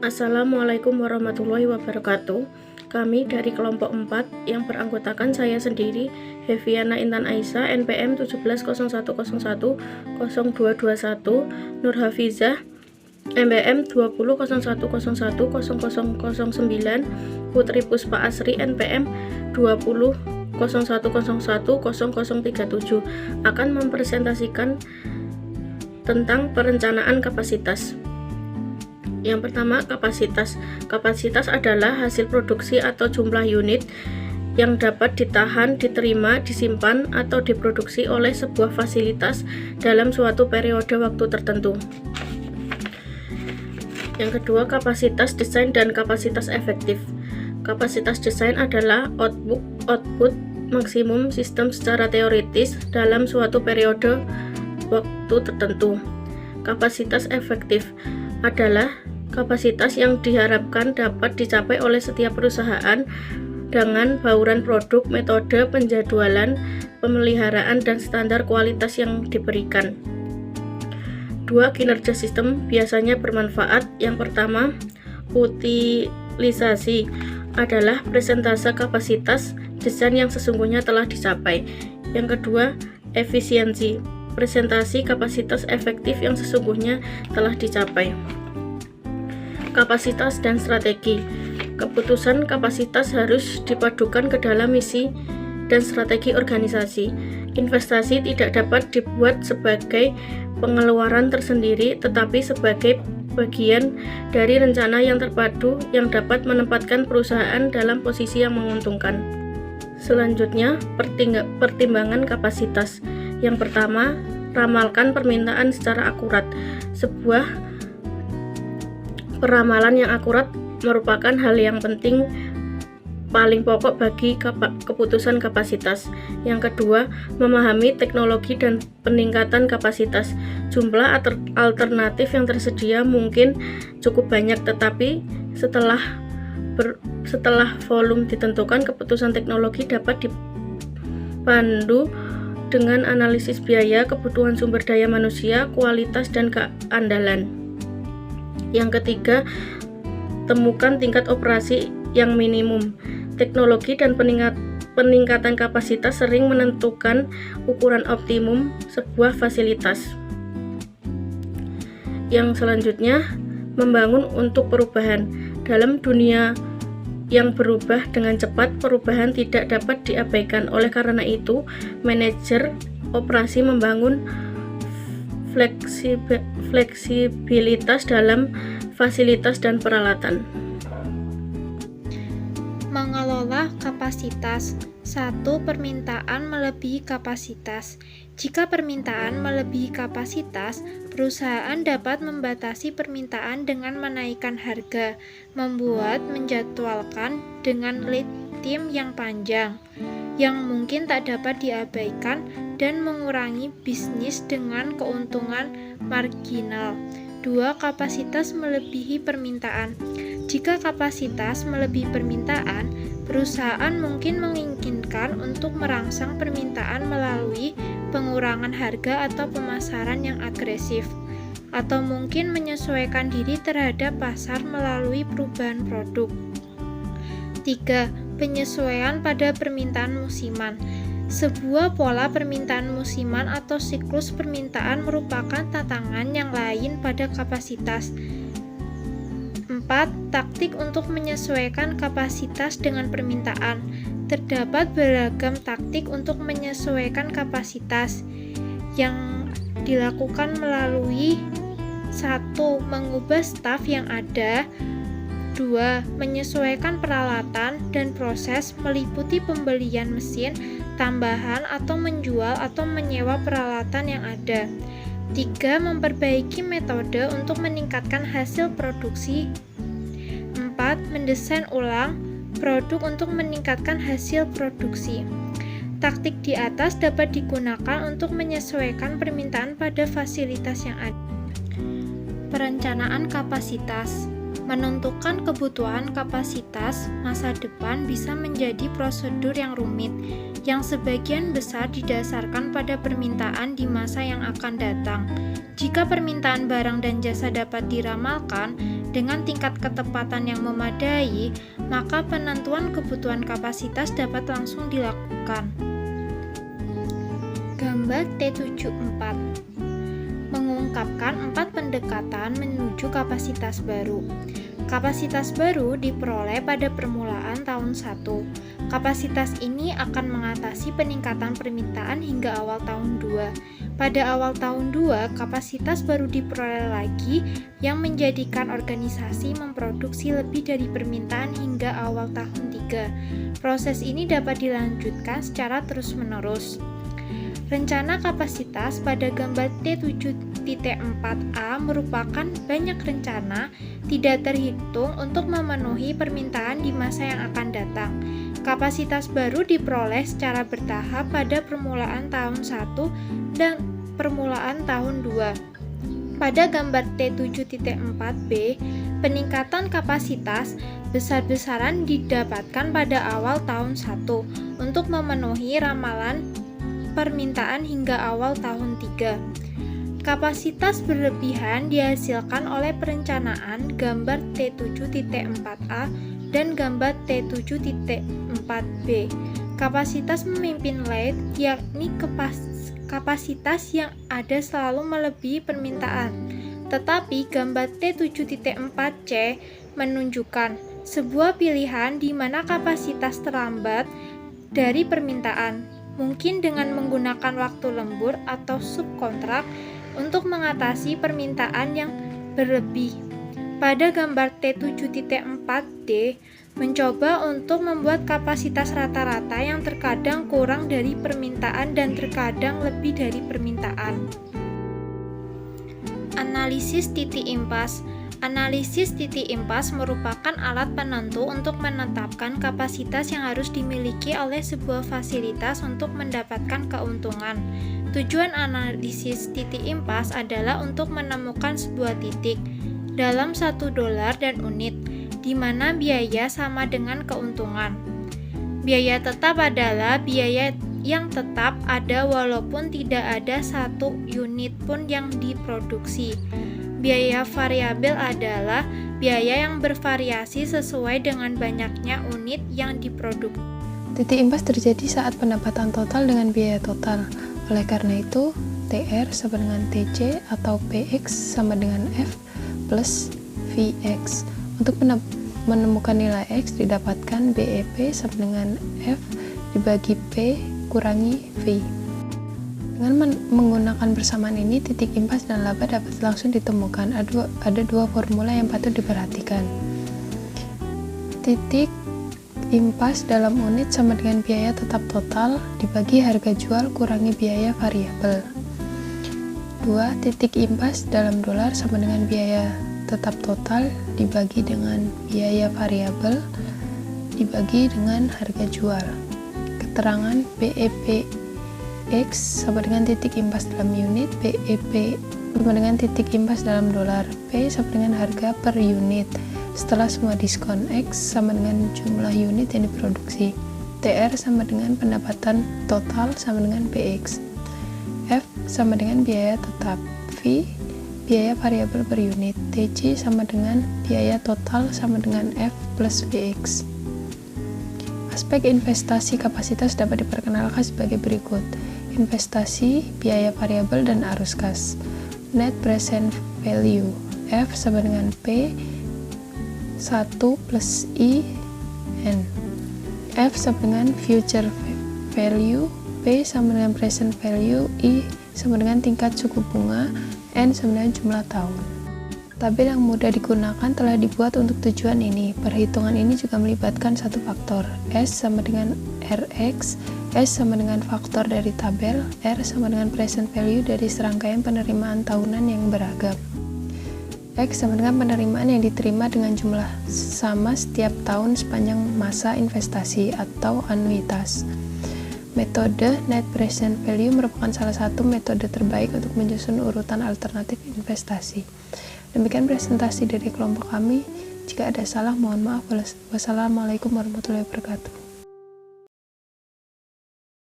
Assalamualaikum warahmatullahi wabarakatuh. Kami dari kelompok 4 yang beranggotakan saya sendiri, Heviana Intan Aisyah, NPM 1701010221, Nur Hafizah, NPM 2001010009, Putri Puspa Asri, NPM 2001010037, akan mempresentasikan tentang perencanaan kapasitas. Yang pertama, kapasitas. Kapasitas adalah hasil produksi atau jumlah unit yang dapat ditahan, diterima, disimpan, atau diproduksi oleh sebuah fasilitas dalam suatu periode waktu tertentu. Yang kedua, kapasitas desain dan kapasitas efektif. Kapasitas desain adalah output maksimum sistem secara teoritis dalam suatu periode waktu tertentu. Kapasitas efektif adalah kapasitas yang diharapkan dapat dicapai oleh setiap perusahaan dengan bauran produk, metode penjadwalan, pemeliharaan, dan standar kualitas yang diberikan. Dua, kinerja sistem biasanya bermanfaat. Yang pertama, utilisasi adalah persentase kapasitas desain yang sesungguhnya telah dicapai. Yang kedua, efisiensi, presentasi kapasitas efektif yang sesungguhnya telah dicapai. Kapasitas dan strategi. Keputusan kapasitas harus dipadukan ke dalam misi dan strategi organisasi. Investasi tidak dapat dibuat sebagai pengeluaran tersendiri, tetapi sebagai bagian dari rencana yang terpadu yang dapat menempatkan perusahaan dalam posisi yang menguntungkan. Selanjutnya, pertimbangan kapasitas. Yang pertama, ramalkan permintaan secara akurat. Sebuah peramalan yang akurat merupakan hal yang penting paling pokok bagi keputusan kapasitas. Yang kedua, memahami teknologi dan peningkatan kapasitas. Jumlah alternatif yang tersedia mungkin cukup banyak, tetapi setelah volume ditentukan, keputusan teknologi dapat dipandu dengan analisis biaya, kebutuhan sumber daya manusia, kualitas, dan keandalan. Yang ketiga, temukan tingkat operasi yang minimum. Teknologi dan peningkatan kapasitas sering menentukan ukuran optimum sebuah fasilitas. Yang selanjutnya, membangun untuk perubahan. Dalam dunia yang berubah dengan cepat, perubahan tidak dapat diabaikan. Oleh karena itu, manajer operasi membangun fleksibilitas dalam fasilitas dan peralatan. Mengelola kapasitas. 1. Permintaan melebihi kapasitas. Jika permintaan melebihi kapasitas, perusahaan dapat membatasi permintaan dengan menaikkan harga, menjadwalkan dengan lead time yang panjang, yang mungkin tak dapat diabaikan, dan mengurangi bisnis dengan keuntungan marginal. 2. Kapasitas melebihi permintaan. Jika kapasitas melebihi permintaan, perusahaan mungkin menginginkan untuk merangsang permintaan melalui pengurangan harga atau pemasaran yang agresif, atau mungkin menyesuaikan diri terhadap pasar melalui perubahan produk. 3. Penyesuaian pada permintaan musiman. Sebuah pola permintaan musiman atau siklus permintaan merupakan tantangan yang lain pada kapasitas. 4. Taktik untuk menyesuaikan kapasitas dengan permintaan. Terdapat beragam taktik untuk menyesuaikan kapasitas yang dilakukan melalui 1. Mengubah staf yang ada. 2. Menyesuaikan peralatan dan proses meliputi pembelian mesin tambahan atau menjual atau menyewa peralatan yang ada. 3. Memperbaiki metode untuk meningkatkan hasil produksi. 4. Mendesain ulang produk untuk meningkatkan hasil produksi. Taktik di atas dapat digunakan untuk menyesuaikan permintaan pada fasilitas yang ada. Perencanaan kapasitas. Menentukan kebutuhan kapasitas masa depan bisa menjadi prosedur yang rumit, yang sebagian besar didasarkan pada permintaan di masa yang akan datang. Jika permintaan barang dan jasa dapat diramalkan dengan tingkat ketepatan yang memadai, maka penentuan kebutuhan kapasitas dapat langsung dilakukan. Gambar T74 mengungkapkan 4 pendekatan menuju kapasitas baru. Kapasitas baru diperoleh pada permulaan tahun 1. Kapasitas ini akan mengatasi peningkatan permintaan hingga awal tahun 2. Pada awal tahun 2, kapasitas baru diperoleh lagi yang menjadikan organisasi memproduksi lebih dari permintaan hingga awal tahun 3. Proses ini dapat dilanjutkan secara terus-menerus. Rencana kapasitas pada gambar T7.4a merupakan banyak rencana tidak terhitung untuk memenuhi permintaan di masa yang akan datang. Kapasitas baru diperoleh secara bertahap pada permulaan tahun 1 dan permulaan tahun 2. Pada gambar T7.4b, peningkatan kapasitas besar-besaran didapatkan pada awal tahun 1 untuk memenuhi ramalan permintaan hingga awal tahun 3. Kapasitas berlebihan dihasilkan oleh perencanaan gambar T7.4a dan gambar T7.4b. Kapasitas memimpin lead, yakni kapasitas yang ada selalu melebihi permintaan. Tetapi gambar T7.4c menunjukkan sebuah pilihan di mana kapasitas terlambat dari permintaan, mungkin dengan menggunakan waktu lembur atau subkontrak untuk mengatasi permintaan yang berlebih. Pada gambar T7.4d mencoba untuk membuat kapasitas rata-rata yang terkadang kurang dari permintaan dan terkadang lebih dari permintaan. Analisis titik impas. Analisis titik impas merupakan alat penentu untuk menetapkan kapasitas yang harus dimiliki oleh sebuah fasilitas untuk mendapatkan keuntungan. Tujuan analisis titik impas adalah untuk menemukan sebuah titik dalam $1 dan unit, di mana biaya sama dengan keuntungan. Biaya tetap adalah biaya yang tetap ada walaupun tidak ada 1 unit pun yang diproduksi. Biaya variabel adalah biaya yang bervariasi sesuai dengan banyaknya unit yang diproduksi. Titik impas terjadi saat pendapatan total dengan biaya total. Oleh karena itu, TR sama dengan TC atau PX sama dengan F plus VX. Untuk menemukan nilai X didapatkan BEP sama dengan F dibagi P kurangi V. Dengan menggunakan persamaan ini, titik impas dan laba dapat langsung ditemukan. Ada dua formula yang patut diperhatikan. Titik impas dalam unit sama dengan biaya tetap total dibagi harga jual kurangi biaya variabel. 2. Titik impas dalam dolar sama dengan biaya tetap total dibagi dengan biaya variabel dibagi dengan harga jual. Keterangan BEP X sama dengan titik impas dalam unit, BEP sama dengan titik impas dalam dolar, P sama dengan harga per unit setelah semua diskon, X sama dengan jumlah unit yang diproduksi, TR sama dengan pendapatan total sama dengan PX, F sama dengan biaya tetap, V biaya variabel per unit, TC sama dengan biaya total sama dengan F plus VX. Aspek investasi kapasitas dapat diperkenalkan sebagai berikut. Investasi, biaya variabel, dan arus kas. Net present value, F sama dengan P 1 plus I N. F sama dengan future value, P sama dengan present value, I sama dengan tingkat suku bunga, N sama dengan jumlah tahun. Tabel yang mudah digunakan telah dibuat untuk tujuan ini. Perhitungan ini juga melibatkan satu faktor, S sama dengan RX, S sama dengan faktor dari tabel, R sama dengan present value dari serangkaian penerimaan tahunan yang beragam. X sama dengan penerimaan yang diterima dengan jumlah sama setiap tahun sepanjang masa investasi atau anuitas. Metode net present value merupakan salah satu metode terbaik untuk menyusun urutan alternatif investasi. Demikian presentasi dari kelompok kami. Jika ada salah, mohon maaf. Wassalamualaikum warahmatullahi wabarakatuh.